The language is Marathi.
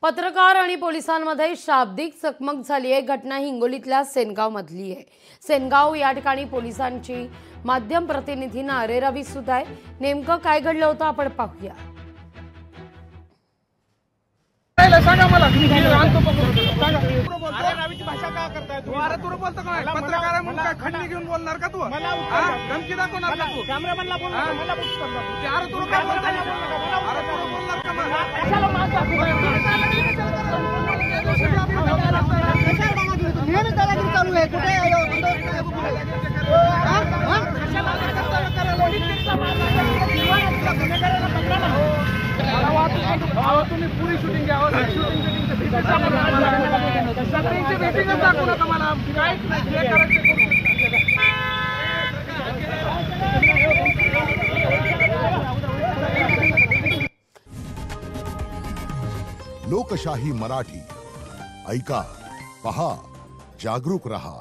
पत्रकार आणि पोलिसांमध्ये शाब्दिक चकमक झाली आहे। घटना हिंगोलीतल्या सेनगाव मधली आहे। सेनगाव या ठिकाणी पोलिसांची माध्यम प्रतिनिधींना अरेरावी सुद्धा आहे। नेमकं काय घडलं होतं आपण पाहूया। सांगा मला अरेरावीची भाषा का करताय तुम्ही? अरे तू बोलतो काय? पत्रकार आहे म्हणून काय खंडणी घेऊन बोलणार का तू? मला धमकी दाखवणार का तू? कॅमेरामॅनला बोल, मला बोलतो का? अरे तू काय बोलतो? अरे तू बोलणार का मला? कशाला माझा नेहमी दादागिरी चालू आहे। कुठे तुम्ही पुरी शूटिंग घ्यावं, शूटिंगची मीटिंगच दाखवू नका मला। काहीच नाही, जे करायचं ते करू। लोकशाही मराठी ऐका, पहा, जागरूक रहा।